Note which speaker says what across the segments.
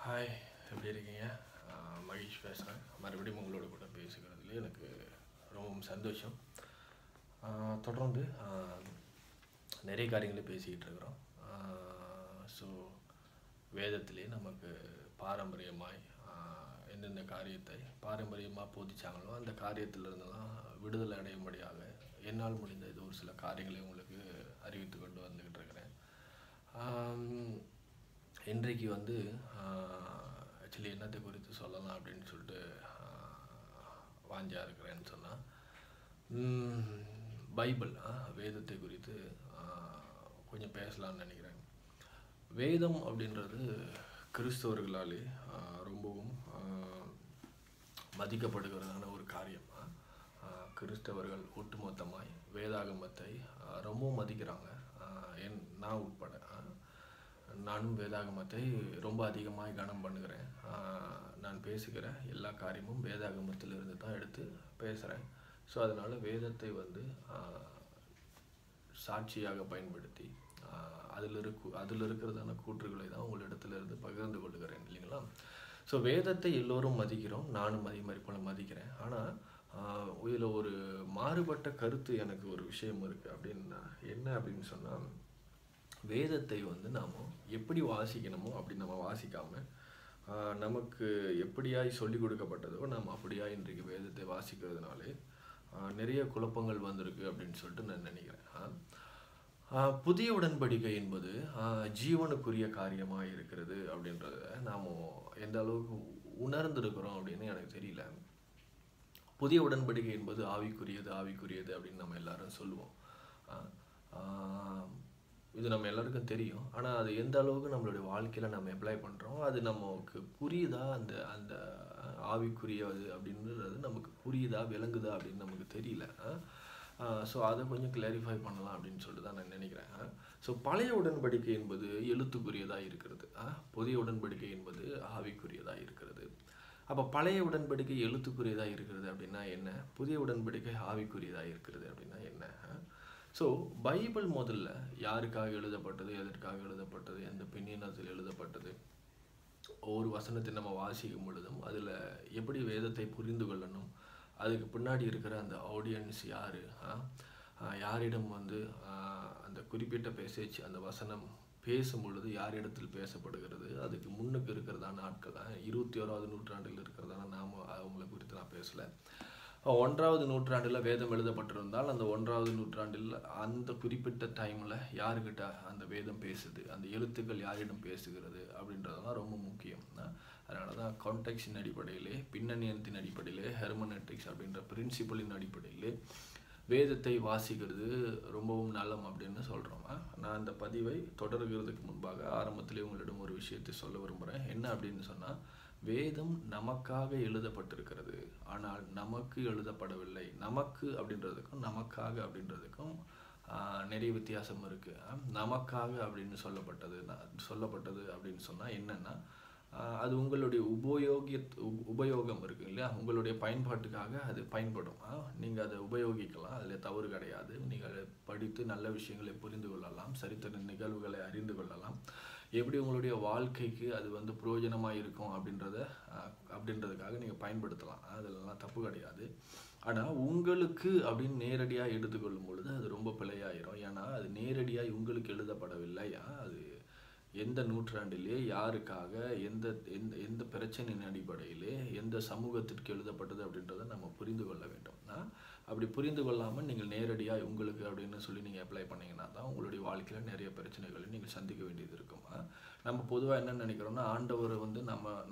Speaker 1: Hi, எப்படி இருக்கீங்க? மகேஷ் பேசுகிறேன். மறுபடியும் உங்களோட கூட பேசுகிறதுல எனக்கு ரொம்பவும் சந்தோஷம். தொடர்ந்து நிறைய காரியங்களை பேசிக்கிட்டு இருக்கிறோம். ஸோ வேதத்திலே நமக்கு பாரம்பரியமாய் எந்தெந்த காரியத்தை பாரம்பரியமாக போதிச்சாங்களோ அந்த காரியத்திலிருந்தெல்லாம் விடுதலை அடையும்படியாக என்னால் முடிந்த இது ஒரு சில காரியங்களை உங்களுக்கு அறிவித்து கொண்டு வந்துக்கிட்டு இருக்கிறேன். இன்றைக்கு வந்து ஆக்சுவலி என்னத்தை குறித்து சொல்லலாம் அப்படின்னு சொல்லிட்டு வாஞ்சா இருக்கிறேன்னு சொன்னால், பைபிள் வேதத்தை குறித்து கொஞ்சம் பேசலாம்னு நினைக்கிறேன். வேதம் அப்படின்றது கிறிஸ்தவர்களாலே ரொம்பவும் மதிக்கப்படுகிறதான ஒரு காரியம். கிறிஸ்தவர்கள் ஒட்டுமொத்தமாய் வேதாகமத்தை ரொம்பவும் மதிக்கிறாங்க. நான் உட்பட நானும் வேதாகமத்தை ரொம்ப அதிகமாக கனம் பண்ணுகிறேன். நான் பேசுகிற எல்லா காரியமும் வேதாகமத்திலிருந்து தான் எடுத்து பேசுகிறேன். ஸோ அதனால் வேதத்தை வந்து சாட்சியாக பயன்படுத்தி அதில் இருக்கிறதான கூற்றுகளை தான் உங்களிடத்துலேருந்து பகிர்ந்து கொள்ளுகிறேன் இல்லைங்களா? ஸோ வேதத்தை எல்லோரும் மதிக்கிறோம், நானும் அதே மாதிரி போல் மதிக்கிறேன். ஆனால் இதில் ஒரு மாறுபட்ட கருத்து எனக்கு ஒரு விஷயம் இருக்குது. அப்படின்னா என்ன அப்படின்னு சொன்னால், வேதத்தை வந்து நாம் எப்படி வாசிக்கணுமோ அப்படி நம்ம வாசிக்காமல் நமக்கு எப்படியாய் சொல்லிக் கொடுக்கப்பட்டதோ நாம் அப்படியா இன்றைக்கு வேதத்தை வாசிக்கிறதுனாலே நிறைய குழப்பங்கள் வந்திருக்கு அப்படின்னு சொல்லிட்டு நான் நினைக்கிறேன். புதிய உடன்படிக்கை என்பது ஜீவனுக்குரிய காரியமாக இருக்கிறது அப்படின்றத நாம் எந்த அளவுக்கு உணர்ந்திருக்கிறோம் அப்படின்னு எனக்கு தெரியல. புதிய உடன்படிக்கை என்பது ஆவிக்குரியது அப்படின்னு நம்ம எல்லாரும் சொல்லுவோம். இது நம்ம எல்லாருக்கும் தெரியும். ஆனால் அது எந்த அளவுக்கு நம்மளுடைய வாழ்க்கையில் நம்ம அப்ளை பண்ணுறோம், அது நமக்கு புரியுதா, அந்த அந்த ஆவிக்குரியது அப்படின்றது நமக்கு புரியுதா, விளங்குதா அப்படின்னு நமக்கு தெரியல. ஸோ அதை கொஞ்சம் கிளாரிஃபை பண்ணலாம் அப்படின்னு சொல்லிட்டு தான் நான் நினைக்கிறேன். ஸோ பழைய உடன்படிக்கை என்பது எழுத்துக்குரியதாக இருக்கிறது, புதிய உடன்படிக்கை என்பது ஆவிக்குரியதாக இருக்கிறது. அப்போ பழைய உடன்படிக்கை எழுத்துக்குரியதாக இருக்கிறது அப்படின்னா என்ன, புதிய உடன்படிக்கை ஆவிக்குரியதாக இருக்கிறது அப்படின்னா என்ன? ஸோ பைபிள் முதல்ல யாருக்காக எழுதப்பட்டது, எதற்காக எழுதப்பட்டது, எந்த பின்னணியில் எழுதப்பட்டது, ஒவ்வொரு வசனத்தை நம்ம வாசிக்கும் பொழுதும் அதில் எப்படி வேதத்தை புரிந்து கொள்ளணும், அதுக்கு பின்னாடி இருக்கிற அந்த ஆடியன்ஸ் யார், யாரிடம் வந்து அந்த குறிப்பிட்ட பேசேஜ் அந்த வசனம் பேசும் பொழுது யாரிடத்தில் பேசப்படுகிறது, அதுக்கு முன்னுக்கு இருக்கிறதான ஆட்கள் 21ஆவது நூற்றாண்டில் இருக்கிறதான நாம் அவங்களை குறித்து நான் பேசலை. 1ஆவது நூற்றாண்டில் வேதம் எழுதப்பட்டிருந்தால் அந்த 1ஆவது நூற்றாண்டில் அந்த குறிப்பிட்ட டைமில் யாருக்கிட்ட அந்த வேதம் பேசுது, அந்த எழுத்துக்கள் யாரிடம் பேசுகிறது அப்படின்றதெல்லாம் ரொம்ப முக்கியம். அதனால தான் கான்டெக்ஸ்டின் அடிப்படையிலே, பின்னணியத்தின் அடிப்படையிலே, ஹெர்மனெட்டிக்ஸ் அப்படின்ற பிரின்சிபலின் அடிப்படையிலே வேதத்தை வாசிக்கிறது ரொம்பவும் நலம் அப்படின்னு சொல்கிறோம். நான் அந்த பதிவை தொடர்கிறதுக்கு முன்பாக ஆரம்பத்திலே உங்களிடம் ஒரு விஷயத்தை சொல்ல விரும்புகிறேன். என்ன அப்படின்னு சொன்னால், வேதம் நமக்காக எழுதப்பட்டிருக்கிறது, ஆனால் நமக்கு எழுதப்படவில்லை. நமக்கு அப்படின்றதுக்கும் நமக்காக அப்படின்றதுக்கும் நிறைய வித்தியாசம் இருக்குது. நமக்காக அப்படின்னு சொல்லப்பட்டது அப்படின்னு சொன்னால் என்னென்னா, அது உங்களுடைய உபயோகம் இருக்குது இல்லையா, உங்களுடைய பயன்பாட்டுக்காக அது பயன்படும். நீங்கள் அதை உபயோகிக்கலாம், அதில் தவறு கிடையாது. நீங்கள் படித்து நல்ல விஷயங்களை புரிந்து கொள்ளலாம், சரித்திர நிகழ்வுகளை அறிந்து கொள்ளலாம், எப்படி உங்களுடைய வாழ்க்கைக்கு அது வந்து பிரயோஜனமாக இருக்கும் அப்படின்றதுக்காக நீங்கள் பயன்படுத்தலாம். அதெல்லாம் தப்பு கிடையாது. ஆனால் உங்களுக்கு அப்படின்னு நேரடியாக எடுத்துக்கொள்ளும் பொழுது அது ரொம்ப பிழையாயிரும். ஏன்னா அது நேரடியாக உங்களுக்கு எழுதப்படவில்லை. அது எந்த நூற்றாண்டிலே யாருக்காக எந்த எந்த எந்த பிரச்சனையின் அடிப்படையிலே எந்த சமூகத்திற்கு எழுதப்பட்டது அப்படின்றத நம்ம புரிந்து கொள்ள வேண்டும். அப்படி புரிந்து கொள்ளாமல் நீங்கள் நேரடியாக உங்களுக்கு அப்படின்னு சொல்லி நீங்கள் அப்ளை பண்ணிங்கன்னா தான் உங்களுடைய வாழ்க்கையில் நிறைய பிரச்சனைகளை நீங்கள் சந்திக்க வேண்டியது இருக்கும். நம்ம பொதுவாக என்ன நினைக்கிறோம்னா, ஆண்டவர் வந்து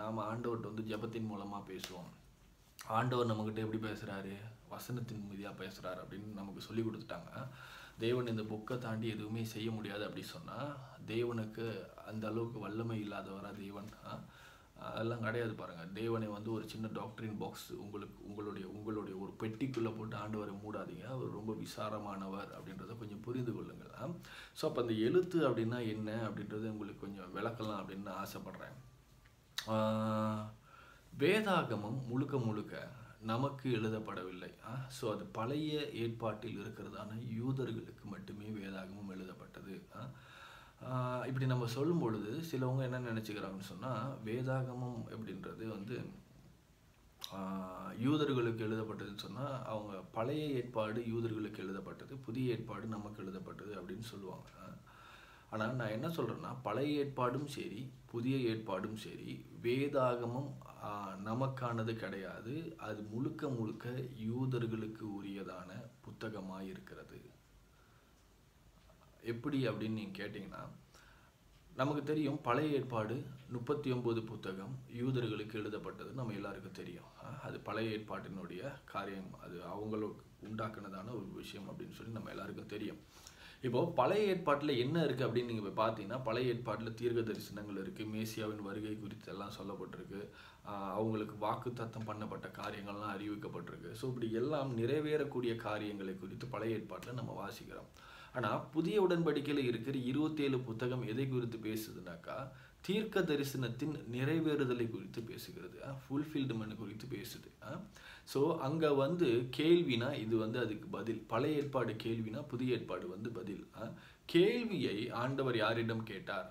Speaker 1: நாம் ஆண்டவர்கிட்ட வந்து ஜெபத்தின் மூலமாக பேசுவோம். ஆண்டவர் நம்மக்கிட்ட எப்படி பேசுகிறாரு, வசனத்தின் மீதியாக பேசுகிறாரு அப்படின்னு நமக்கு சொல்லி கொடுத்துட்டாங்க. தேவன் இந்த புக்கை தாண்டி எதுவுமே செய்ய முடியாது அப்படி சொன்னால் தேவனுக்கு அந்த அளவுக்கு வல்லமை இல்லாதவரா தேவன்? அதெல்லாம் கிடையாது. பாருங்கள், தேவனை வந்து ஒரு சின்ன டாக்டரின் பாக்ஸ் உங்களுடைய ஒரு பெட்டிக்குள்ளே போட்டு ஆண்டவரை மூடாதீங்க. அவர் ரொம்ப விசாரமானவர் அப்படின்றத கொஞ்சம் புரிந்து கொள்ளுங்கள். ஸோ அப்போ அந்த எழுத்து அப்படின்னா என்ன அப்படின்றத உங்களுக்கு கொஞ்சம் விளக்கலாம் அப்படின்னு நான் ஆசைப்பட்றேன். வேதாகமம் முழுக்க நமக்கு எழுதப்படவில்லை. ஸோ அது பழைய ஏற்பாட்டில் இருக்கிறதான யூதர்களுக்கு மட்டுமே வேதாகமம் எழுதப்பட்டது. இப்படி நம்ம சொல்லும் பொழுது சிலவங்க என்ன நினச்சிக்கிறாங்கன்னு சொன்னால், வேதாகமம் அப்படின்றது வந்து யூதர்களுக்கு எழுதப்பட்டதுன்னு சொன்னால், அவங்க பழைய ஏற்பாடு யூதர்களுக்கு எழுதப்பட்டது, புதிய ஏற்பாடு நமக்கு எழுதப்பட்டது அப்படின்னு சொல்லுவாங்க. ஆனால் நான் என்ன சொல்கிறேன்னா, பழைய ஏற்பாடும் சரி, புதிய ஏற்பாடும் சரி, வேதாகமம் நமக்கானது கிடையாது. அது முழுக்க முழுக்க யூதர்களுக்கு உரியதான புத்தகமாக இருக்கிறது. எப்படி அப்படின்னு நீங்கள் கேட்டிங்கன்னா, நமக்கு தெரியும் பழைய ஏற்பாடு 39 புத்தகம் யூதர்களுக்கு எழுதப்பட்டது நம்ம எல்லாருக்கும் தெரியும். அது பழைய ஏற்பாட்டினுடைய காரியம், அது அவங்களுக்கு உண்டாக்குனதான ஒரு விஷயம் அப்படின்னு சொல்லி நம்ம எல்லாருக்கும் தெரியும். இப்போது பழைய ஏற்பாட்டில் என்ன இருக்குது அப்படின்னு நீங்கள் போய் பார்த்தீங்கன்னா, பழைய ஏற்பாட்டில் தீர்க்க தரிசனங்கள் இருக்குது, மேசியாவின் வருகை குறித்து எல்லாம் சொல்லப்பட்டிருக்கு, அவங்களுக்கு வாக்குத்தத்தம் பண்ணப்பட்ட காரியங்கள்லாம் அறிவிக்கப்பட்டிருக்கு. ஸோ இப்படி எல்லாம் நிறைவேறக்கூடிய காரியங்களை குறித்து பழைய ஏற்பாட்டில் நம்ம வாசிக்கிறோம். ஆனால் புதிய உடன்படிக்கையில் இருக்கிற 27 புத்தகம் எதை குறித்து பேசுதுனாக்கா, தீர்க்க தரிசனத்தின் நிறைவேறுதலை குறித்து பேசுகிறது, ஃபுல்ஃபில்மெண்ட் குறித்து பேசுது. ஸோ அங்கே வந்து கேள்வினா இது வந்து அதுக்கு பதில். பழைய ஏற்பாடு கேள்வினா புதிய ஏற்பாடு வந்து பதில். கேள்வியை ஆண்டவர் யாரிடம் கேட்டார்?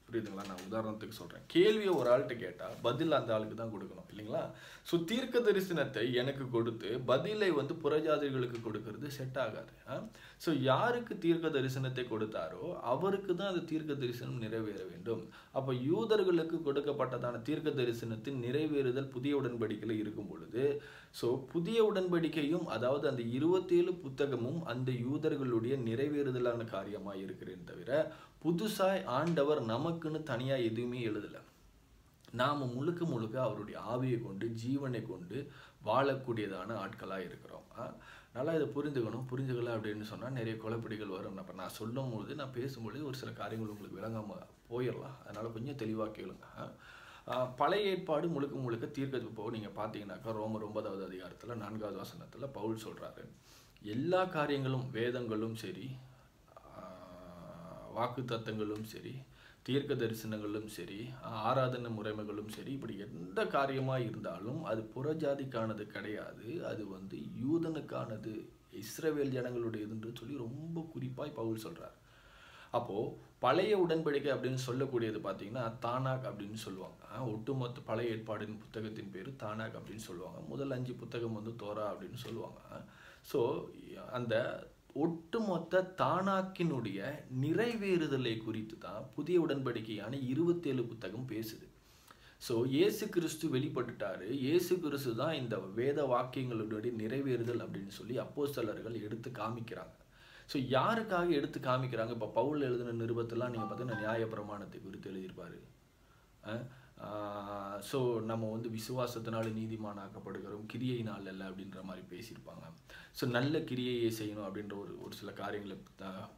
Speaker 1: புரியுதுங்களா? நான் உதாரணத்துக்கு சொல்கிறேன். கேள்வியை ஒரு ஆள்கிட்ட கேட்டால் பதில் அந்த ஆளுக்கு தான் கொடுக்கணும், இல்லைங்களா? ஸோ தீர்க்க தரிசனத்தை எனக்கு கொடுத்து பதிலை வந்து புறஜாதிகளுக்கு கொடுக்கறது செட் ஆகாது. ஸோ யாருக்கு தீர்க்க தரிசனத்தை கொடுத்தாரோ அவருக்கு தான் அது தீர்க்க தரிசனம் நிறைவேற வேண்டும். அப்போ யூதர்களுக்கு கொடுக்கப்பட்டதான தீர்க்க தரிசனத்தின் நிறைவேறுதல் புதிய உடன்படிக்கையில் இருக்கும் பொழுது, ஸோ புதிய உடன்படிக்கையும் அதாவது அந்த 27 புத்தகமும் அந்த யூதர்களுடைய நிறைவேறுதலான காரியமாக இருக்கிறேன் தவிர, புதுசாய் ஆண்டவர் நமக்குன்னு தனியாக எதுவுமே எழுதலை. நாம் முழுக்க முழுக்க அவருடைய ஆவியை கொண்டு ஜீவனை கொண்டு வாழக்கூடியதான ஆட்களாக இருக்கிறோம். நல்லா இதை புரிஞ்சுக்கணும். புரிஞ்சுக்கல அப்படின்னு சொன்னால் நிறைய குழப்படிகள் வரும். அப்போ நான் சொல்லும்போது, நான் பேசும்பொழுது ஒரு சில காரியங்கள் உங்களுக்கு விளங்காமல் போயிடலாம். அதனால் கொஞ்சம் தெளிவாக கேளுங்க. பழைய ஏற்பாடு முழுக்க முழுக்க தீர்க்க. இப்போ நீங்கள் பார்த்தீங்கன்னாக்கா ரோமர் 9வது அதிகாரத்தில் 4வது வசனத்தில் பவுல் சொல்கிறாரு, எல்லா காரியங்களும் வேதங்களும் சரி, வாக்கு தத்தங்களும் சரி, தீர்க்க தரிசனங்களும் சரி, ஆராதனை முறைமைகளும் சரி, இப்படி எந்த காரியமாக இருந்தாலும் அது புறஜாதிக்கானது கிடையாது, அது வந்து யூதனுக்கானது, இஸ்ரவேல் ஜனங்களுடையதுன்னு சொல்லி ரொம்ப குறிப்பாய் பவுல் சொல்கிறார். அப்போது பழைய உடன்படிக்கை அப்படின்னு சொல்லக்கூடியது பார்த்தீங்கன்னா தானாக் அப்படின்னு சொல்லுவாங்க. ஒட்டுமொத்த பழைய ஏற்பாடின் புத்தகத்தின் பேர் தானாக் அப்படின்னு சொல்லுவாங்க. முதல் 5 புத்தகம் வந்து தோரா அப்படின்னு சொல்லுவாங்க. ஸோ அந்த ஒட்டுமொத்த தானாக்கினுடைய நிறைவேறுதலை குறித்து தான் புதிய உடன்படிக்கையான 27 புத்தகம் பேசுது. ஸோ இயேசு கிறிஸ்து வெளிப்பட்டுட்டாரு. இயேசு கிறிஸ்து தான் இந்த வேத வாக்கியங்களுடைய நிறைவேறுதல் அப்படின்னு சொல்லி அப்போஸ்தலர்கள் எடுத்து காமிக்கிறாங்க. ஸோ யாருக்காக எடுத்து காமிக்கிறாங்க? இப்போ பவுல் எழுதின நிருபத்தெல்லாம் நீங்கள் பார்த்தீங்கன்னா நியாயப்பிரமாணத்தை குறித்து எழுதியிருப்பார். ஸோ நம்ம வந்து விசுவாசத்தினால நீதிமானாக்கப்படுகிறோம், கிரியையினால் அல்ல அப்படின்ற மாதிரி பேசியிருப்பாங்க. ஸோ நல்ல கிரியையை செய்யணும் அப்படின்ற ஒரு சில காரியங்களை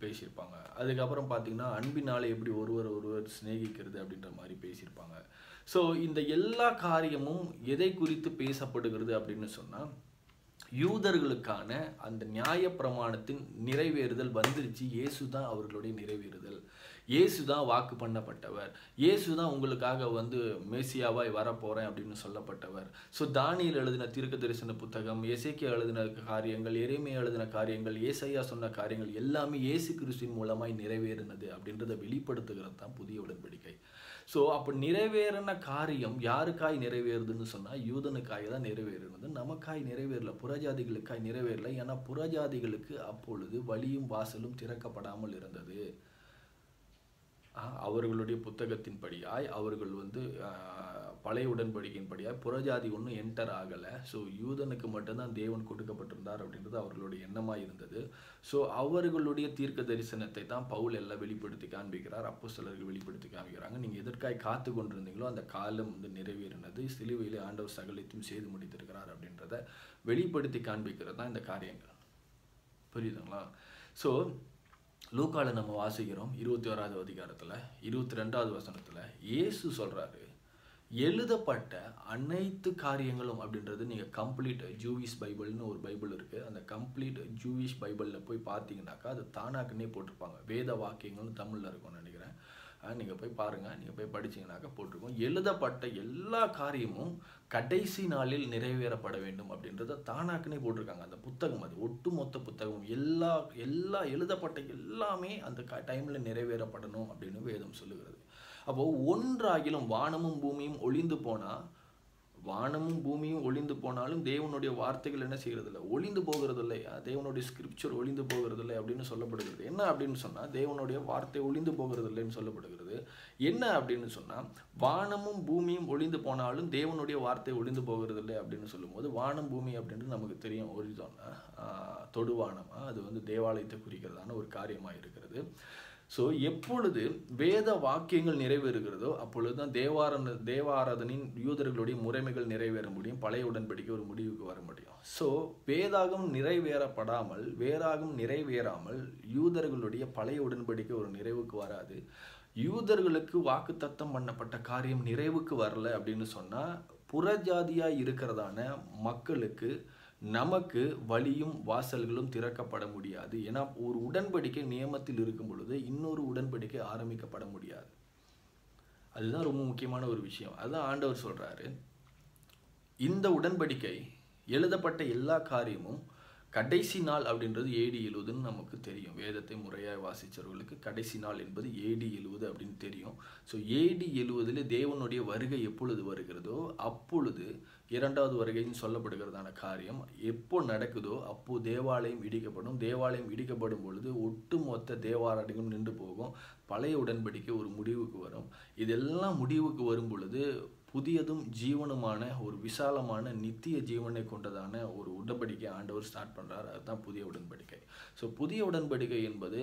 Speaker 1: பேசியிருப்பாங்க. அதுக்கப்புறம் பார்த்தீங்கன்னா அன்பினாலே எப்படி ஒருவர் சிநேகிக்கிறது அப்படின்ற மாதிரி பேசியிருப்பாங்க. ஸோ இந்த எல்லா காரியமும் எதை குறித்து பேசப்படுகிறது அப்படின்னு சொன்னால், யூதர்களுக்கான அந்த நியாய பிரமாணத்தின் நிறைவேறுதல் வந்துருச்சு. இயேசு தான் அவர்களுடைய நிறைவேறுதல். இயேசு தான் வாக்கு பண்ணப்பட்டவர். இயேசு தான் உங்களுக்காக வந்து மேசியாவாய் வரப்போகிறேன் அப்படின்னு சொல்லப்பட்டவர். ஸோ தானியேல் எழுதின தீர்க்க தரிசன புத்தகம், எசேக்கியா எழுதின காரியங்கள், எரேமியா எழுதின காரியங்கள், ஏசாயா சொன்ன காரியங்கள் எல்லாமே இயேசு கிறிஸ்துவின் மூலமாய் நிறைவேறினது அப்படின்றத வெளிப்படுத்துகிறது தான் புதிய உடன்படிக்கை. ஸோ அப்போ நிறைவேறின காரியம் யாருக்காய் நிறைவேறுதுன்னு சொன்னால் யூதனுக்காய் தான் நிறைவேறுனது. நமக்காய் நிறைவேறல, புறஜாதிகளுக்காய் நிறைவேறல. ஏன்னா புறஜாதிகளுக்கு அப்பொழுது வழியும் வாசலும் திறக்கப்படாமல் இருந்தது. அவர்களுடைய புத்தகத்தின்படியாய் அவர்கள் வந்து பழைய உடன்படிக்கையின்படியாய் புறஜாதி ஒன்றும் என்டர் ஆகலை. ஸோ யூதனுக்கு மட்டும்தான் தேவன் கொடுக்கப்பட்டிருந்தார் அப்படின்றது அவர்களுடைய எண்ணமாக இருந்தது. ஸோ அவர்களுடைய தீர்க்க தரிசனத்தை தான் பவுல் எல்லாம் வெளிப்படுத்தி காண்பிக்கிறார், அப்போஸ்தலர்கள் வெளிப்படுத்தி காண்பிக்கிறாங்க. நீங்கள் எதற்காய் காத்து கொண்டிருந்தீங்களோ அந்த காலம் வந்து நிறைவேறினது, சிலுவையிலே ஆண்டவர் சகலத்தையும் செய்து முடித்திருக்கிறார் அப்படின்றத வெளிப்படுத்தி காண்பிக்கிறது தான் இந்த காரியங்கள். புரியுதுங்களா? ஸோ லூக்கால நம்ம வாசிக்கிறோம் 21வது அதிகாரத்தில் 22வது வசனத்தில் இயேசு சொல்கிறாரு, எழுதப்பட்ட அனைத்து காரியங்களும் அப்படின்றது. நீங்கள் கம்ப்ளீட் ஜூவிஷ் பைபிள்னு ஒரு பைபிள் இருக்குது. அந்த கம்ப்ளீட் ஜூவிஷ் பைபிளில் போய் பார்த்தீங்கன்னாக்கா அது தானாக்குன்னே போட்டிருப்பாங்க. வேத வாக்கியங்கள்னு தமிழில் இருக்கும்னு நினைக்கிறேன். நீங்கள் போய் பாருங்கள், நீங்கள் போய் படிச்சீங்கன்னாக்கா போட்டிருக்கோம். எழுதப்பட்ட எல்லா காரியமும் கடைசி நாளில் நிறைவேறப்பட வேண்டும் அப்படின்றத தானாக்குனே போட்டிருக்காங்க. அந்த புத்தகம், அது ஒட்டுமொத்த புத்தகம், எல்லா எழுதப்பட்ட எல்லாமே அந்த டைமில் நிறைவேறப்படணும் அப்படின்னு வேதம் சொல்லுகிறது. அப்போது ஒன்றாகிலும் வானமும் பூமியும் ஒளிந்து போனால், வானமும் பூமியும் ஒளிந்து போனாலும் தேவனுடைய வார்த்தைகள் என்ன செய்கிறதில்ல, ஒளிந்து போகிறது இல்லை. தேவனுடைய ஸ்கிரிப்சர் ஒளிந்து போகிறது இல்லை அப்படின்னு சொல்லப்படுகிறது. என்ன அப்படின்னு சொன்னால், தேவனுடைய வார்த்தை ஒளிந்து போகிறது இல்லைன்னு சொல்லப்படுகிறது. என்ன அப்படின்னு சொன்னால், வானமும் பூமியும் ஒளிந்து போனாலும் தேவனுடைய வார்த்தை ஒளிந்து போகிறது இல்லை அப்படின்னு சொல்லும்போது, வானம் பூமி அப்படின்றது நமக்கு தெரியும், ஒரிஜான் தொடுவானம், அது வந்து தேவாலயத்தை குறிக்கிறதான ஒரு காரியமாக இருக்கிறது. ஸோ எப்பொழுது வேத வாக்கியங்கள் நிறைவேறுகிறதோ அப்பொழுது தான் தேவாராதனின் யூதர்களுடைய முறைமைகள் நிறைவேற முடியும், பழைய உடன்படிக்கை ஒரு முடிவுக்கு வர முடியும். ஸோ வேதாகம் நிறைவேறாமல் யூதர்களுடைய பழைய உடன்படிக்கை ஒரு நிறைவுக்கு வராது. யூதர்களுக்கு வாக்குத்தத்தம் பண்ணப்பட்ட காரியம் நிறைவுக்கு வரல அப்படின்னு சொன்னால், புறஜாதியாக இருக்கிறதான மக்களுக்கு நமக்கு வழியும் வாசல்களும் திறக்கப்பட முடியாது. ஏன்னா ஒரு உடன்படிக்கை நியமத்தில் இருக்கும் பொழுது இன்னொரு உடன்படிக்கை ஆரம்பிக்கப்பட முடியாது. அதுதான் ரொம்ப முக்கியமான ஒரு விஷயம். அதுதான் ஆண்டவர் சொல்றாரு, இந்த உடன்படிக்கை எழுதப்பட்ட எல்லா காரியமும் கடைசி நாள் அப்படின்றது AD 70ன்னு நமக்கு தெரியும். வேதத்தை முறையாக வாசித்தவர்களுக்கு கடைசி நாள் என்பது AD 70 அப்படின்னு தெரியும். ஸோ AD 70 தேவனுடைய வருகை எப்பொழுது வருகிறதோ அப்பொழுது இரண்டாவது வருகைன்னு சொல்லப்படுகிறதான காரியம் எப்போ நடக்குதோ அப்போ தேவாலயம் இடிக்கப்படும். தேவாலயம் இடிக்கப்படும் பொழுது ஒட்டுமொத்த தேவாலயங்களும் நின்று போகும். பழைய உடன்படிக்கை ஒரு முடிவுக்கு வரும். இதெல்லாம் முடிவுக்கு வரும் பொழுது புதியதும் ஜீவனுமான ஒரு விசாலமான நித்திய ஜீவனை கொண்டதான ஒரு உடன்படிக்கை ஆண்டவர் ஸ்டார்ட் பண்ணுறார். அதுதான் புதிய உடன்படிக்கை. ஸோ புதிய உடன்படிக்கை என்பது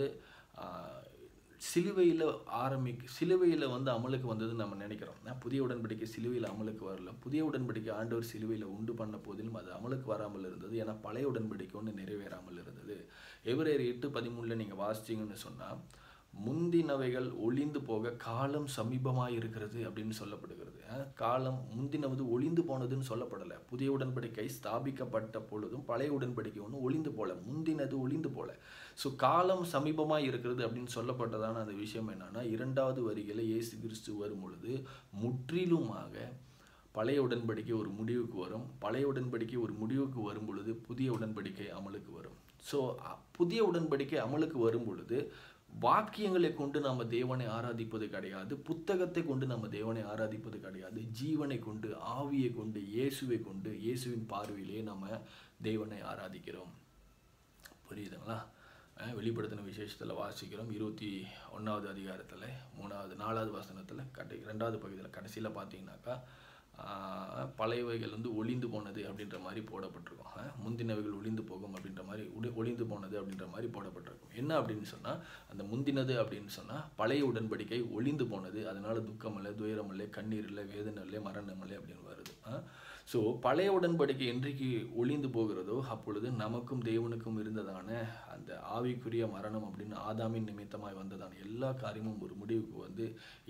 Speaker 1: சிலுவையில் வந்து அமலுக்கு வந்ததுன்னு நம்ம நினைக்கிறோம். புதிய உடன்படிக்கை சிலுவையில் அமலுக்கு வரல. புதிய உடன்படிக்கை ஆண்டவர் சிலுவையில் உண்டு பண்ண போதிலும் அது அமலுக்கு வராமல் இருந்தது. ஏன்னா பழைய உடன்படிக்கை ஒன்று நிறைவேறாமல் இருந்தது. எபிரேயர் 8:13 நீங்கள் வாசிச்சிங்கன்னு சொன்னால், முந்தினவைகள் ஒளிந்து போக காலம் சமீபமாக இருக்கிறது அப்படின்னு சொல்லப்படுகிறது. காலம் முந்தினவது ஒளிந்து போனதுன்னு சொல்லப்படலை. புதிய உடன்படிக்கை ஸ்தாபிக்கப்பட்ட பொழுதும் பழைய உடன்படிக்கை ஒன்று ஒளிந்து போல, முந்தினது ஒளிந்து போல. ஸோ காலம் சமீபமாக இருக்கிறது அப்படின்னு சொல்லப்பட்டதான அந்த விஷயம் என்னன்னா, இரண்டாவது வருகையில் இயேசு கிறிஸ்து வரும் பொழுது முற்றிலுமாக பழைய உடன்படிக்கை ஒரு முடிவுக்கு வரும். பழைய உடன்படிக்கை ஒரு முடிவுக்கு வரும் பொழுது புதிய உடன்படிக்கை அமலுக்கு வரும். ஸோ புதிய உடன்படிக்கை அமலுக்கு வரும் பொழுது வாக்கியங்களை கொண்டு நம்ம தேவனை ஆராதிப்பது கிடையாது, புத்தகத்தை கொண்டு நம்ம தேவனை ஆராதிப்பது கிடையாது, ஜீவனை கொண்டு, ஆவியை கொண்டு, இயேசுவை கொண்டு, இயேசுவின் பார்வையிலே நம்ம தேவனை ஆராதிக்கிறோம். புரியுதுங்களா? வெளிப்படுத்தின விசேஷத்தில் வாசிக்கிறோம் 21வது அதிகாரத்தில் 4வது வசனத்தில் 2வது பகுதியில் கடைசியில் பார்த்தீங்கன்னாக்கா, பழையவைகள் வந்து ஒளிந்து போனது அப்படின்ற மாதிரி போடப்பட்டிருக்கும். முந்தினவைகள் ஒளிந்து போகும் அப்படின்ற மாதிரி ஒளிந்து போனது அப்படின்ற மாதிரி போடப்பட்டிருக்கும். என்ன அப்படின்னு சொன்னால், அந்த முந்தினது அப்படின்னு சொன்னால் பழைய உடன்படிக்கை ஒளிந்து போனது, அதனால துக்கம் இல்லை, துயரம் இல்லை, கண்ணீர் இல்லை, வேதனை இல்லை, மரணம் இல்லை அப்படின்னு வருது. ஸோ பழைய உடன்படிக்கை என்றைக்கு ஒளிந்து போகிறதோ அப்பொழுது நமக்கும் தேவனுக்கும் இருந்ததான அந்த ஆவிக்குரிய மரணம் அப்படின்னு ஆதாமின் நிமித்தமாய் வந்ததான எல்லா காரியமும் ஒரு முடிவுக்கு வந்து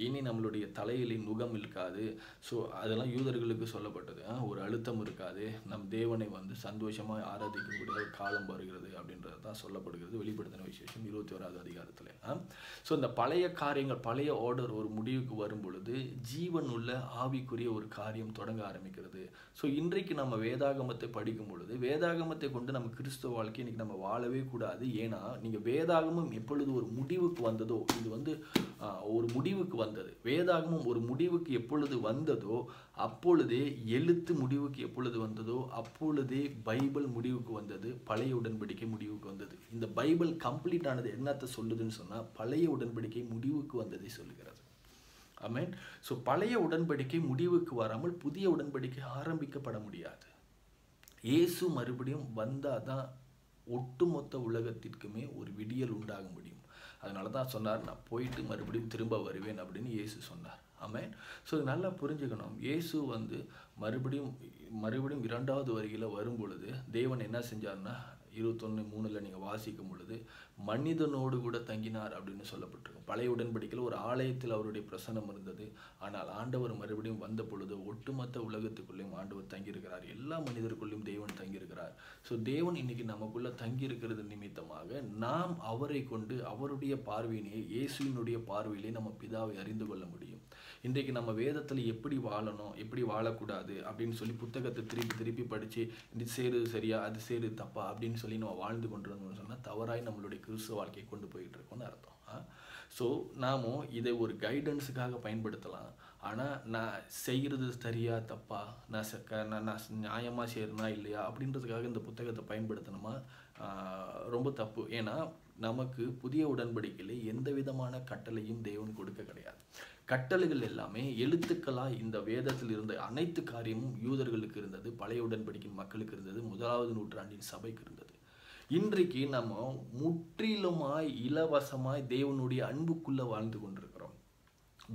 Speaker 1: இனி நம்மளுடைய தலையிலே நுகம் இருக்காது. ஸோ அதெல்லாம் யூதர்களுக்கு சொல்லப்பட்டது. ஒரு அழுத்தம் இருக்காது, நம் தேவனை வந்து சந்தோஷமாக ஆராதிக்கக்கூடிய ஒரு காலம் வருகிறது அப்படின்றது தான் சொல்லப்படுகிறது வெளிப்படுத்தின விசேஷம் 21வது அதிகாரத்தில். ஸோ இந்த பழைய காரியங்கள், பழைய ஆர்டர் ஒரு முடிவுக்கு வரும் பொழுது ஜீவன் உள்ள ஆவிக்குரிய ஒரு காரியம் தொடங்க ஆரம்பிக்கிறது. ஸோ இன்றைக்கு நம்ம வேதாகமத்தை படிக்கும் பொழுது வேதாகமத்தை கொண்டு நம்ம கிறிஸ்துவ வாழ்க்கை இன்னைக்கு நம்ம வாழவே கூடாது. ஏன்னா நீங்கள் வேதாகமம் எப்பொழுது ஒரு முடிவுக்கு வந்ததோ, இது வந்து ஒரு முடிவுக்கு வந்தது. வேதாகமம் ஒரு முடிவுக்கு எப்பொழுது வந்ததோ அப்பொழுதே, எழுத்து முடிவுக்கு எப்பொழுது வந்ததோ அப்பொழுதே பைபிள் முடிவுக்கு வந்தது, பழைய உடன்படிக்கை முடிவுக்கு வந்தது. இந்த பைபிள் கம்ப்ளீட் ஆனது என்னத்தை சொல்லுதுன்னு சொன்னால், பழைய உடன்படிக்கை முடிவுக்கு வந்ததை சொல்லுகிறது. ஆமென். ஸோ பழைய உடன்படிக்கை முடிவுக்கு வராமல் புதிய உடன்படிக்கை ஆரம்பிக்கப்பட முடியாது. இயேசு மறுபடியும் வந்தால் தான் ஒட்டுமொத்த உலகத்திற்குமே ஒரு விடியல் உண்டாக முடியும். அதனால தான் சொன்னார், நான் போயிட்டு மறுபடியும் திரும்ப வருவேன் அப்படின்னு இயேசு சொன்னார். ஆமென். ஸோ நல்லா புரிஞ்சுக்கணும், இயேசு வந்து மறுபடியும் 2வது வருகையில் வரும் பொழுது தேவன் என்ன செஞ்சார்னா, 21:3 நீங்கள் வாசிக்கும் பொழுது மனிதனோடு கூட தங்கினார் அப்படின்னு சொல்லப்பட்டிருக்கும். பழைய உடன்படிக்கையில் ஒரு ஆலயத்தில் அவருடைய பிரசன்னம் இருந்தது. ஆனால் ஆண்டவர் மறுபடியும் வந்த பொழுது ஒட்டுமொத்த உலகத்துக்குள்ளேயும் ஆண்டவர் தங்கியிருக்கிறார். எல்லா மனிதருக்குள்ளேயும் தேவன் தங்கியிருக்கிறார். ஸோ தேவன் இன்னைக்கு நமக்குள்ள தங்கியிருக்கிறது நிமித்தமாக நாம் அவரை கொண்டு அவருடைய பார்வையிலேயே இயேசுவினுடைய பார்வையிலே நம்ம பிதாவை அறிந்து கொள்ள முடியும். இன்றைக்கு நம்ம வேதத்தில் எப்படி வாழணும், எப்படி வாழக்கூடாது அப்படின்னு சொல்லி புத்தகத்தை திருப்பி திருப்பி படித்து இது செய்கிறது சரியா, அது செய்கிறது தப்பா அப்படின்னு சொல்லி நம்ம வாழ்ந்து கொண்டு இருந்தோம்னு சொன்னால் தவறாய் நம்மளுடைய கிறிஸ்துவ வாழ்க்கையை கொண்டு போயிட்டு இருக்கோம்னு அர்த்தம். ஸோ நாமும் இதை ஒரு கைடன்ஸுக்காக பயன்படுத்தலாம். ஆனால் நான் செய்கிறது சரியா தப்பா, நான் நியாயமாக செய்கிறனா இல்லையா அப்படின்றதுக்காக இந்த புத்தகத்தை பயன்படுத்தணுமா, ரொம்ப தப்பு. ஏன்னா நமக்கு புதிய உடன்படிக்கையில் எந்த விதமான கட்டளையும் தேவன் கொடுக்க கிடையாது. கட்டளைகள் எல்லாமே எழுத்துக்களாக இந்த வேதத்தில் இருந்த அனைத்து காரியமும் யூதர்களுக்கு இருந்தது, பழைய உடன்படிக்கையின் மக்களுக்கு இருந்தது, 1வது நூற்றாண்டின் சபைக்கு இருந்தது. இன்றைக்கு நம்ம முற்றிலுமாய் இலவசமாய் தேவனுடைய அன்புக்குள்ளே வாழ்ந்து கொண்டிருக்கிறோம்.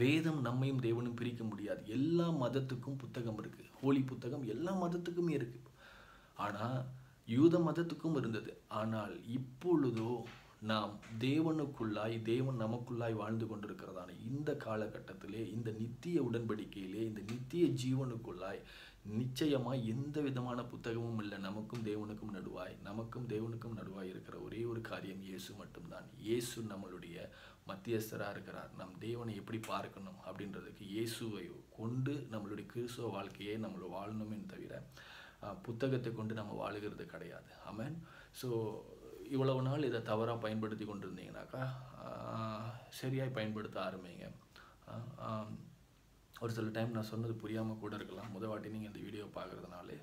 Speaker 1: வேதம் நம்மையும் தேவனும் பிரிக்க முடியாது. எல்லா மதத்துக்கும் புத்தகம் இருக்குது. ஹோலி புத்தகம் எல்லா மதத்துக்குமே இருக்குது. ஆனால் யூத மதத்துக்கும் இருந்தது. ஆனால் இப்பொழுதோ நாம் தேவனுக்குள்ளாய், தேவன் நமக்குள்ளாய் வாழ்ந்து கொண்டிருக்கிறதான இந்த காலகட்டத்திலே, இந்த நித்திய உடன்படிக்கையிலே, இந்த நித்திய ஜீவனுக்குள்ளாய் நிச்சயமாக எந்த விதமான புத்தகமும் இல்லை. நமக்கும் தேவனுக்கும் நடுவாய் இருக்கிற ஒரே ஒரு காரியம் இயேசு மட்டும்தான். இயேசு நம்மளுடைய மத்தியஸ்தராக இருக்கிறார். நம் தேவனை எப்படி பார்க்கணும் அப்படின்றதுக்கு இயேசுவை கொண்டு நம்மளுடைய கிறிஸ்துவ வாழ்க்கையை நம்ம வாழணுமே தவிர புத்தகத்தை கொண்டு நம்ம வாழுகிறது கிடையாது. ஆமென். ஸோ இவ்வளவு நாள் இதை தவறாக பயன்படுத்தி கொண்டு இருந்தீங்கன்னாக்கா சரியாய் பயன்படுத்த ஆரம்பிங்க. ஒரு சில டைம் நான் சொன்னது புரியாமல் கூட இருக்கலாம். வாட்டி நீங்கள் இந்த வீடியோ பார்க்குறதுனாலே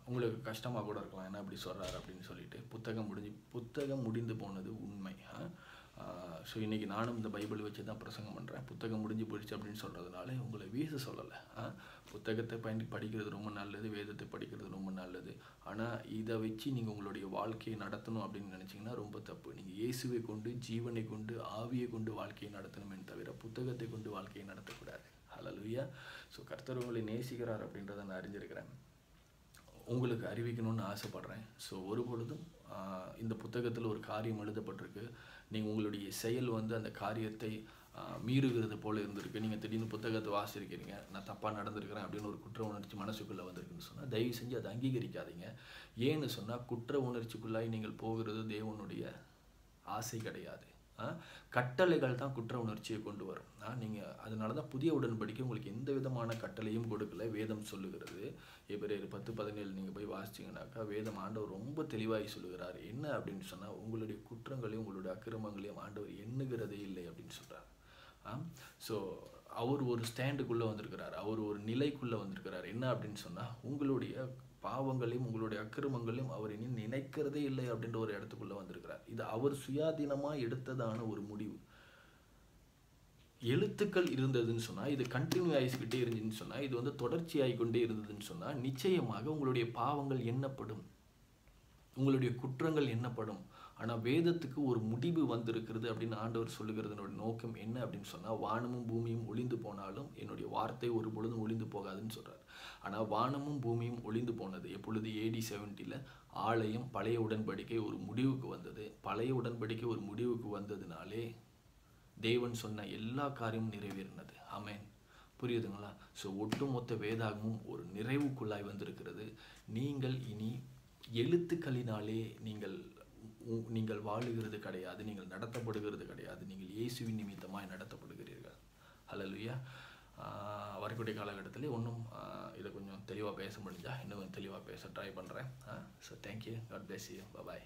Speaker 1: உங்களுக்கு கஷ்டமாக கூட இருக்கலாம். என்ன அப்படி சொல்கிறாரு அப்படின்னு சொல்லிட்டு. புத்தகம் முடிந்து போனது உண்மை. ஸோ இன்றைக்கி நானும் இந்த பைபிள் வச்சு தான் பிரசங்கம் பண்ணுறேன். புத்தகம் முடிஞ்சு போயிடுச்சு அப்படின்னு சொல்கிறதுனால உங்களை வீச சொல்லலை. புத்தகத்தை படிக்கிறது ரொம்ப நல்லது, வேதத்தை படிக்கிறது ரொம்ப நல்லது. ஆனால் இதை வச்சு நீங்கள் உங்களுடைய வாழ்க்கையை நடத்தணும் அப்படின்னு நினச்சிங்கன்னா ரொம்ப தப்பு. நீங்கள் இயேசுவை கொண்டு, ஜீவனை கொண்டு, ஆவியை கொண்டு வாழ்க்கையை நடத்தணுமே தவிர புத்தகத்தை கொண்டு வாழ்க்கையை நடத்தக்கூடாது. ஹல்லேலூயா. ஸோ கர்த்தர் உங்களை நேசிக்கிறார் அப்படின்றத நான் அறிஞ்சிருக்கிறேன், உங்களுக்கு அறிவிக்கணும்னு ஆசைப்பட்றேன். ஸோ ஒரு பொழுதும் இந்த புத்தகத்தில் ஒரு காரியம் எழுதப்பட்டிருக்கு. நீங்கள் உங்களுடைய செயல் அந்த காரியத்தை மீறுகிறது போல் இருந்திருக்கு. நீங்கள் திடீர்னு புத்தகத்தை வாசிக்கிறீங்க, நான் தப்பாக நடந்திருக்கிறேன் அப்படின்னு ஒரு குற்ற உணர்ச்சி மனசுக்குள்ளே வந்திருக்குன்னு சொன்னால் தயவு செஞ்சு அதை அங்கீகரிக்காதீங்க. ஏன்னு சொன்னால் குற்ற உணர்ச்சிக்குள்ளாய் நீங்கள் போகிறது தேவனுடைய ஆசை கிடையாது. கட்டளைகள் தான் குற்ற உணர்ச்சியை கொண்டு வரும். நீங்கள் அதனால தான் புதிய உடன்படிக்கை உங்களுக்கு எந்த விதமான கட்டளையும் கொடுக்கல. வேதம் சொல்லுகிறது. எபிரேயர் 10:17 நீங்கள் போய் வாசிச்சிங்கனாக்கா வேதம் ஆண்டவர் ரொம்ப தெளிவாகி சொல்லுகிறார். என்ன அப்படின்னு சொன்னால் உங்களுடைய குற்றங்களையும் உங்களுடைய அக்கிரமங்களையும் ஆண்டவர் எண்ணுகிறதே இல்லை அப்படின்னு சொல்கிறார். ஸோ அவர் ஒரு ஸ்டாண்டுக்குள்ளே வந்திருக்கிறார், அவர் ஒரு நிலைக்குள்ளே வந்திருக்கிறார். என்ன அப்படின்னு சொன்னால் உங்களுடைய பாவங்களையும் உங்களுடைய அக்கிரமங்களையும் அவர் இனி நினைக்கிறதே இல்லை அப்படின்ற ஒரு இடத்துக்குள்ளே வந்திருக்கிறார். இது அவர் சுயாதீனமாக எடுத்ததான ஒரு முடிவு. எழுத்துக்கள் இருந்ததுன்னு சொன்னால், இது கண்டினியூ ஆகிக்கிட்டே இருந்துச்சுன்னு சொன்னால், இது தொடர்ச்சி ஆகிக்கொண்டே இருந்ததுன்னு சொன்னால் நிச்சயமாக உங்களுடைய பாவங்கள் எண்ணப்படும், உங்களுடைய குற்றங்கள் எண்ணப்படும். ஆனால் வேதத்துக்கு ஒரு முடிவு வந்திருக்கிறது அப்படின்னு ஆண்டவர் சொல்லுகிறதுனோட நோக்கம் என்ன அப்படின்னு சொன்னால், வானமும் பூமியும் ஒளிந்து போனாலும் என்னுடைய வார்த்தை ஒரு பொழுதும் ஒளிந்து போகாதுன்னு சொல்கிறார். ஆனால் வானமும் பூமியும் ஒளிந்து போனது எப்பொழுது? AD 70 ஆலயம் பழைய உடன்படிக்கை ஒரு முடிவுக்கு வந்தது. பழைய உடன்படிக்கை ஒரு முடிவுக்கு வந்ததுனாலே தேவன் சொன்ன எல்லா காரியமும் நிறைவேறினது. ஆமென். புரியுதுங்களா? ஸோ ஒட்டுமொத்த வேதாகமும் ஒரு நிறைவுக்குள்ளாய் வந்திருக்கிறது. நீங்கள் இனி எழுத்துக்களினாலே நீங்கள் வாழுகிறது கிடையாது, நீங்கள் நடத்தப்படுகிறது கிடையாது. நீங்கள் இயேசுவின் நிமித்தமாய் நடத்தப்படுகிறீர்கள். ஹல்லேலூயா. வரக்கூடிய காலகட்டத்தில் இன்னும் இதை கொஞ்சம் தெளிவாக பேச முடிஞ்சால் இன்னும் தெளிவாக பேச ட்ரை பண்ணுறேன். So thank you. God bless you. Bye.